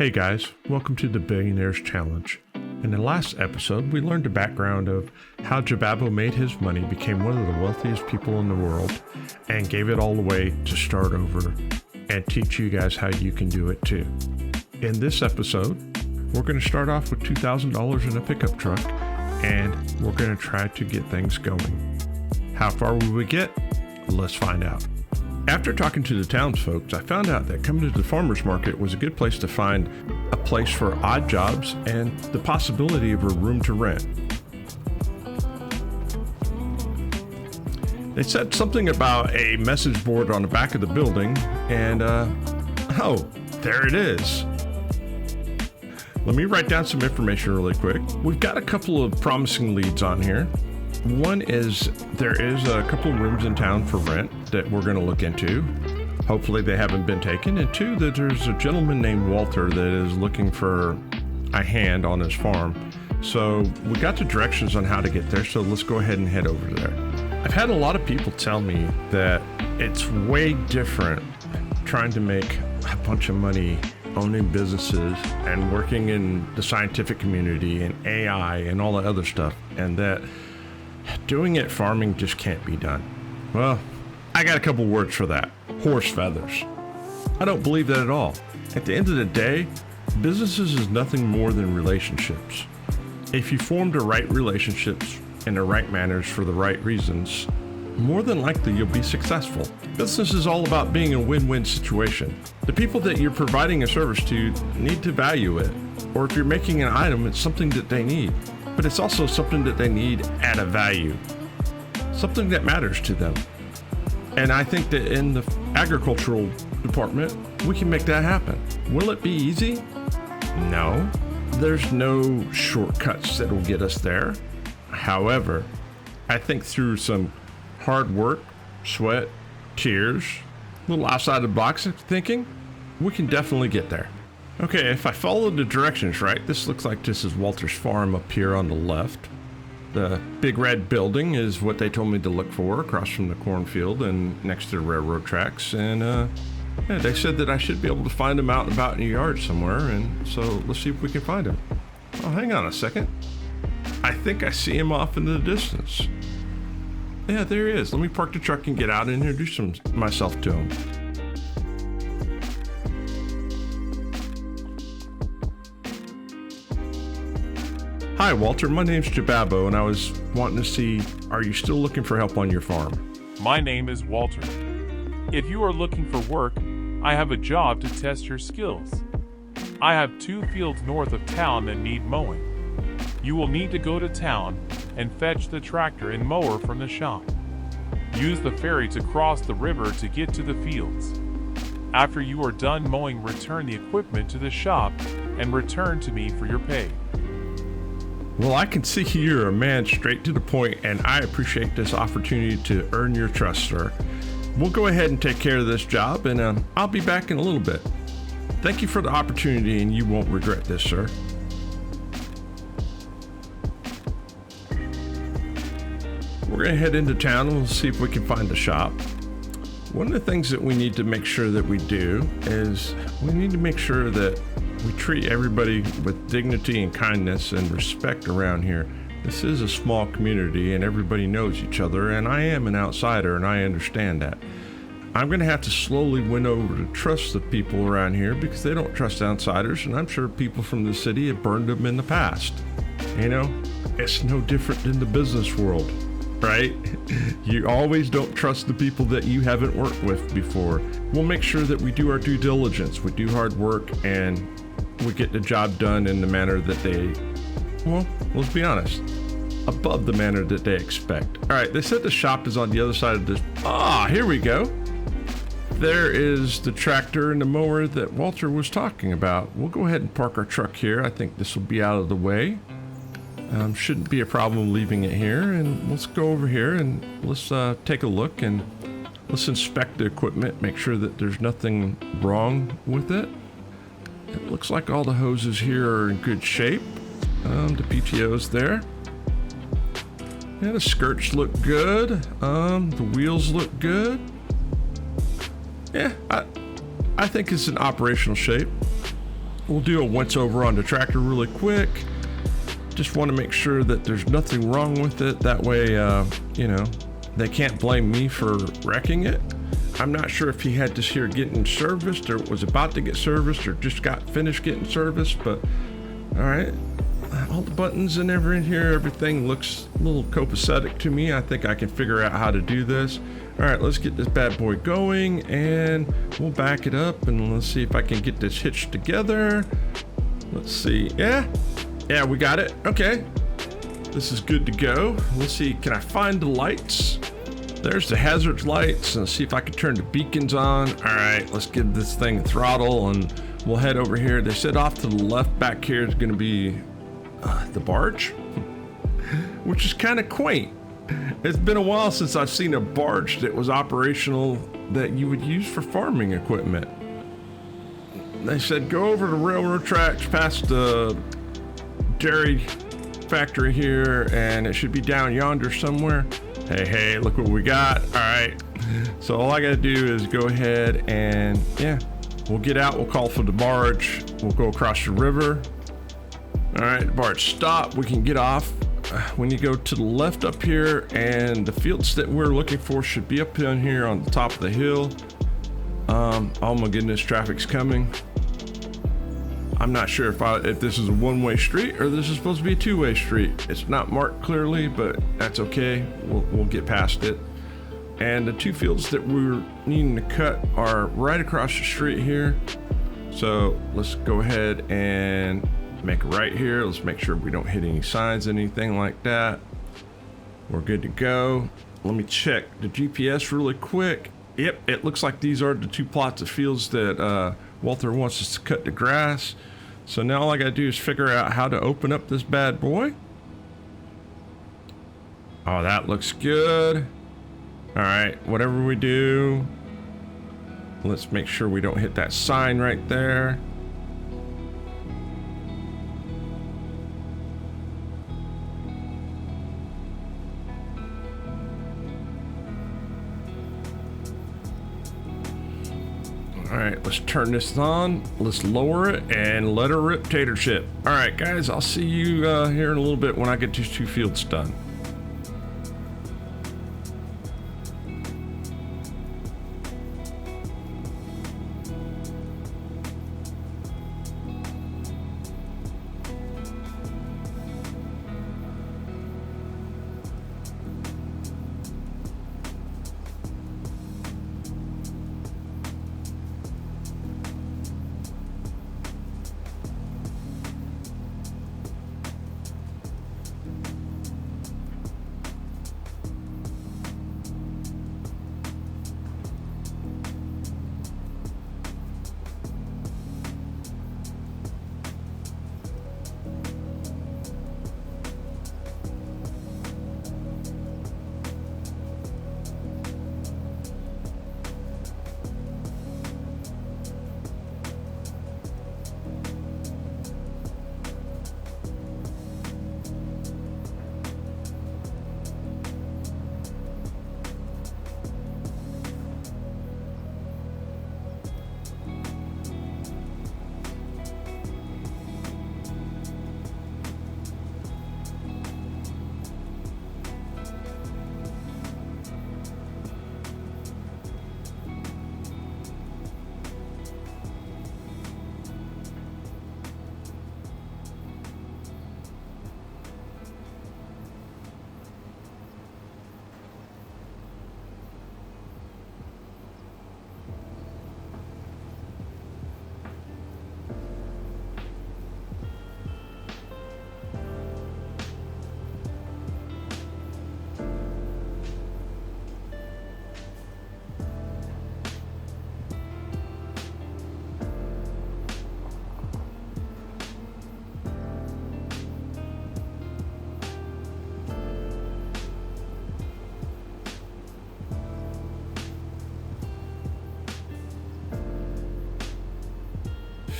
Hey guys, welcome to the Billionaire's Challenge. In the last episode, we learned the background of how Jababbo made his money, became one of the wealthiest people in the world, and gave it all away to start over and teach you guys how you can do it too. In this episode, we're going to start off with $2,000 in a pickup truck, and we're going to try to get things going. How far will we get? Let's find out. After talking to the townsfolk, I found out that coming to the farmer's market was a good place to find a place for odd jobs and the possibility of a room to rent. They said something about a message board on the back of the building, and oh, there it is. Let me write down some information really quick. We've got a couple of promising leads on here. One is there is a couple of rooms in town for rent that we're going to look into. Hopefully they haven't been taken. And two, that there's a gentleman named Walter that is looking for a hand on his farm. So we got the directions on how to get there. So let's go ahead and head over there. I've had a lot of people tell me that it's way different trying to make a bunch of money owning businesses and working in the scientific community and AI and all that other stuff, and that doing it farming just can't be done. Well, I got a couple words for that. Horse feathers. I don't believe that at all. At the end of the day, businesses is nothing more than relationships. If you form the right relationships in the right manners for the right reasons, more than likely you'll be successful. Business is all about being a win-win situation. The people that you're providing a service to need to value it, or if you're making an item, it's something that they need. But it's also something that they need at a value, something that matters to them. And I think that in the agricultural department, we can make that happen. Will it be easy? No. There's no shortcuts that will get us there. However, I think through some hard work, sweat, tears, a little outside the box thinking, we can definitely get there. Okay, if I follow the directions right, this looks like this is Walter's farm up here on the left. The big red building is what they told me to look for across from the cornfield and next to the railroad tracks. And yeah, they said that I should be able to find him out and about in the yard somewhere. And so let's see if we can find him. Oh, hang on a second. I think I see him off in the distance. Yeah, there he is. Let me park the truck and get out and introduce myself to him. Hi, Walter. My name's Jababbo, and I was wanting to see, are you still looking for help on your farm? My name is Walter. If you are looking for work, I have a job to test your skills. I have 2 fields north of town that need mowing. You will need to go to town and fetch the tractor and mower from the shop. Use the ferry to cross the river to get to the fields. After you are done mowing, return the equipment to the shop and return to me for your pay. Well, I can see you're a man straight to the point, and I appreciate this opportunity to earn your trust, sir. We'll go ahead and take care of this job, and I'll be back in a little bit. Thank you for the opportunity, and you won't regret this, sir. We're going to head into town and we'll see if we can find a shop. One of the things that we need to make sure that we do is we need to make sure that we treat everybody with dignity and kindness and respect around here. This is a small community and everybody knows each other, and I am an outsider and I understand that. I'm going to have to slowly win over to trust the people around here because they don't trust outsiders, and I'm sure people from the city have burned them in the past. You know, it's no different than the business world, right? You always don't trust the people that you haven't worked with before. We'll make sure that we do our due diligence, we do hard work, and we get the job done in the manner that they, well, let's be honest, above the manner that they expect. All right, they said the shop is on the other side of this. Here we go. There is the tractor and the mower that Walter was talking about. We'll go ahead and park our truck here. I think this will be out of the way. Shouldn't be a problem leaving it here. And let's go over here and let's take a look and let's inspect the equipment, make sure that there's nothing wrong with it. It looks like all the hoses here are in good shape. The PTO's there. Yeah, the skirts look good. The wheels look good. Yeah, I think it's in operational shape. we'll do a once over on the tractor really quick. Just want to make sure that there's nothing wrong with it. That way, you know, they can't blame me for wrecking it. I'm not sure if he had this here getting serviced or was about to get serviced or just got finished getting serviced, but all right. All the buttons and everything here, everything looks a little copacetic to me. I think I can figure out how to do this. All right, let's get this bad boy going and we'll back it up and let's see if I can get this hitched together. Let's see. Yeah, we got it. Okay, this is good to go. Let's see, can I find the lights? There's the hazard lights, and see if I can turn the beacons on. All right, let's give this thing a throttle and we'll head over here. They said off to the left back here is gonna be the barge, which is kind of quaint. It's been a while since I've seen a barge that was operational that you would use for farming equipment. They said go over the railroad tracks past the dairy factory here and it should be down yonder somewhere. Hey, look what we got. All right, so all I gotta do is go ahead and we'll get out, we'll call for the barge, we'll go across the river. All right, barge stop, we can get off. When you go to the left up here, and the fields that we're looking for should be up in here on the top of the hill. Oh my goodness, traffic's coming. I'm not sure if this is a one-way street or this is supposed to be a two-way street. It's not marked clearly, but that's okay. We'll get past it. And the two fields that we're needing to cut are right across the street here. So let's go ahead and make a right here. Let's make sure we don't hit any signs, anything like that. We're good to go. Let me check the GPS really quick. Yep, it looks like these are the two plots of fields that Walter wants us to cut the grass. So now all I gotta do is figure out how to open up this bad boy. Oh, that looks good. All right, whatever we do, let's make sure we don't hit that sign right there. All right, let's turn this on. Let's lower it and let her rip tater chip. All right, guys, I'll see you here in a little bit when I get these two fields done.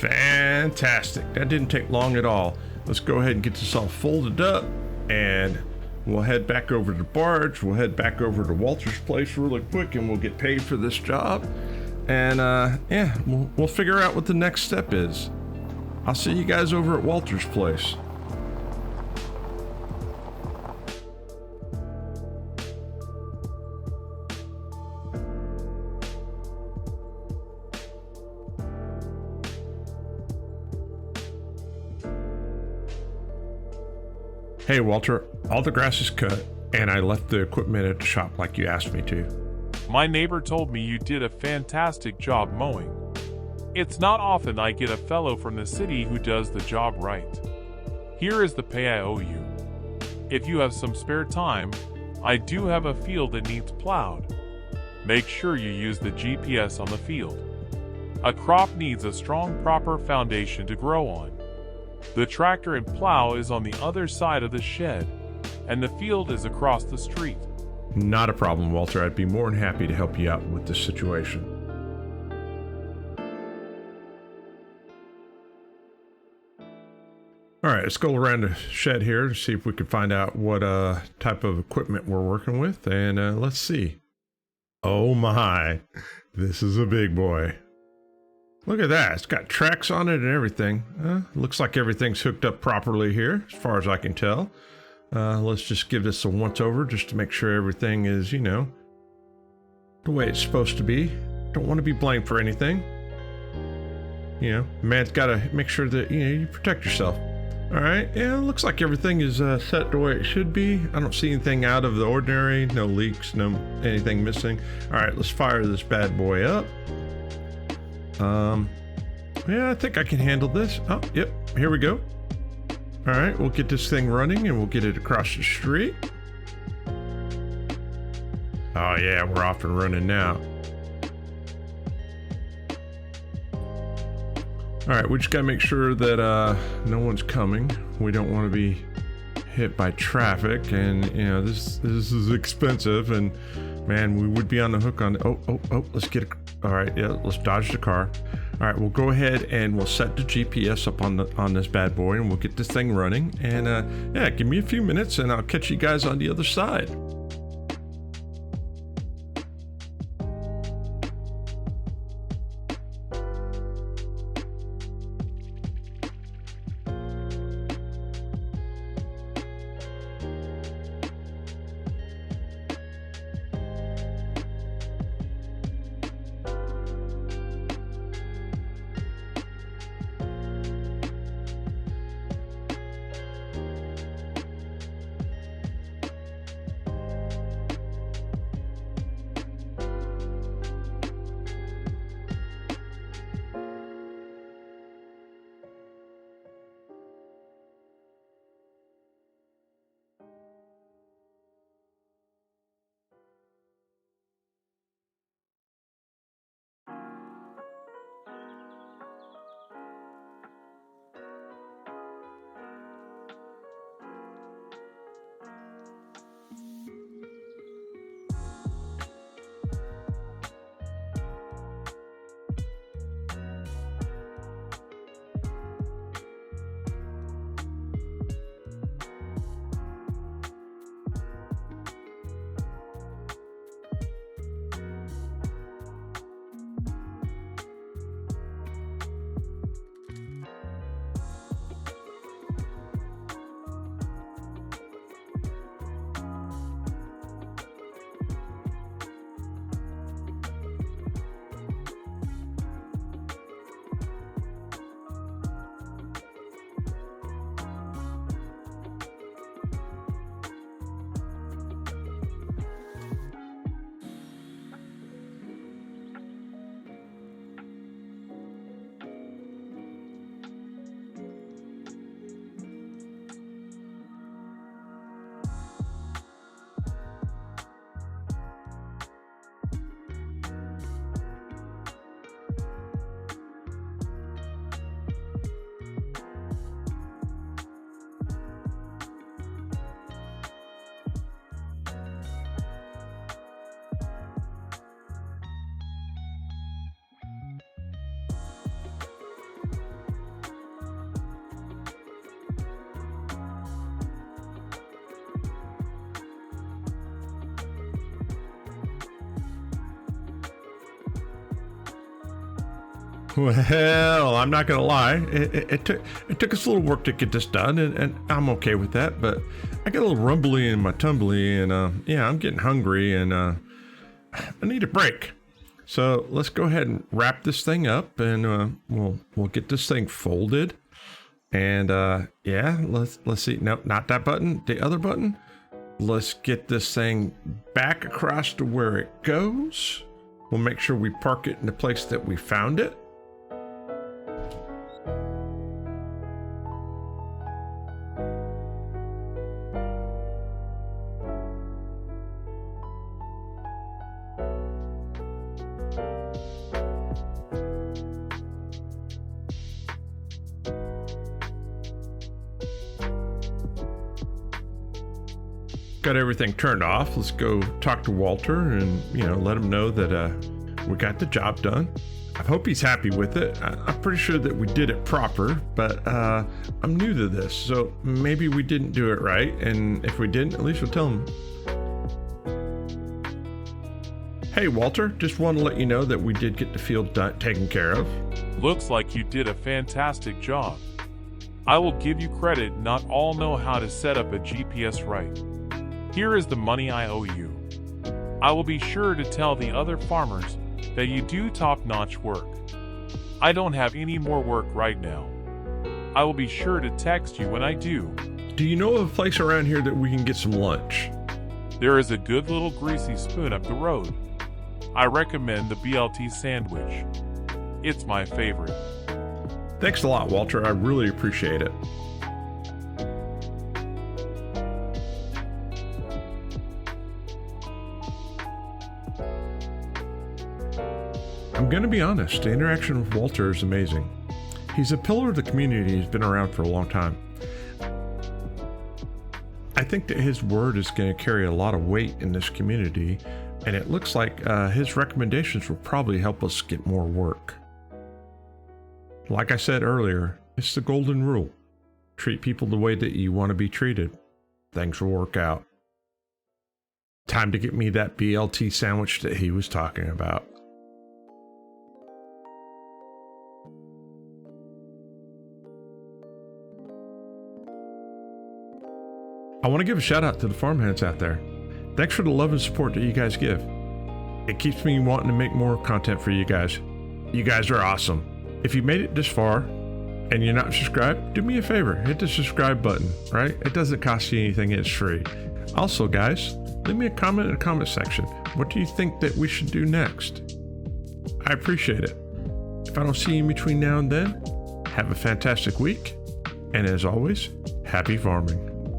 Fantastic. That didn't take long at all. Let's go ahead and get this all folded up and we'll head back over to the barge. We'll head back over to Walter's place really quick and we'll get paid for this job. And we'll figure out what the next step is. I'll see you guys over at Walter's place. Hey, Walter, all the grass is cut, and I left the equipment at the shop like you asked me to. My neighbor told me you did a fantastic job mowing. It's not often I get a fellow from the city who does the job right. Here is the pay I owe you. If you have some spare time, I do have a field that needs plowed. Make sure you use the GPS on the field. A crop needs a strong, proper foundation to grow on. The tractor and plow is on the other side of the shed, and the field is across the street. Not a problem, Walter. I'd be more than happy to help you out with this situation. All right, let's go around the shed here and see if we can find out what type of equipment we're working with. And let's see. Oh my, this is a big boy. Look at that. It's got tracks on it and everything. Looks like everything's hooked up properly here, as far as I can tell. Let's just give this a once over just to make sure everything is, the way it's supposed to be. Don't want to be blamed for anything. Man's got to make sure that, you protect yourself. All right. Yeah, it looks like everything is set the way it should be. I don't see anything out of the ordinary. No leaks, no anything missing. All right, let's fire this bad boy up. Yeah, I think I can handle this. Oh, yep, here we go. All right, we'll get this thing running and we'll get it across the street. Oh yeah, we're off and running now. All right, we just gotta make sure that no one's coming. We don't want to be hit by traffic, and this is expensive, and man, we would be on the hook on. Oh, let's get it. All right, yeah, let's dodge the car. All right, we'll go ahead and we'll set the GPS up on this bad boy, and we'll get this thing running. And yeah, give me a few minutes, and I'll catch you guys on the other side. Well, I'm not gonna lie. It took us a little work to get this done, and I'm okay with that. But I got a little rumbly in my tumbly, and yeah, I'm getting hungry, and I need a break. So let's go ahead and wrap this thing up, and we'll get this thing folded. And yeah, let's see. No, not that button. The other button. Let's get this thing back across to where it goes. We'll make sure we park it in the place that we found it. Got everything turned off. Let's go talk to Walter and, let him know that we got the job done. I hope he's happy with it. I'm pretty sure that we did it proper, but I'm new to this, so maybe we didn't do it right. And if we didn't, at least we'll tell him. Hey, Walter, just want to let you know that we did get the field taken care of. Looks like you did a fantastic job. I will give you credit. Not all know how to set up a GPS right. Here is the money I owe you. I will be sure to tell the other farmers that you do top-notch work. I don't have any more work right now. I will be sure to text you when I do. Do you know of a place around here that we can get some lunch? There is a good little greasy spoon up the road. I recommend the BLT sandwich. It's my favorite. Thanks a lot, Walter. I really appreciate it. I'm going to be honest, the interaction with Walter is amazing. He's a pillar of the community. He's been around for a long time. I think that his word is going to carry a lot of weight in this community, and it looks like his recommendations will probably help us get more work. Like I said earlier, it's the golden rule. Treat people the way that you want to be treated. Things will work out. Time to get me that BLT sandwich that he was talking about. I want to give a shout out to the farmhands out there. Thanks for the love and support that you guys give. It keeps me wanting to make more content for you guys. You guys are awesome. If you made it this far and you're not subscribed, do me a favor, hit the subscribe button, right? It doesn't cost you anything, it's free. Also, guys, leave me a comment in the comment section. What do you think that we should do next? I appreciate it. If I don't see you in between now and then, have a fantastic week. And as always, happy farming.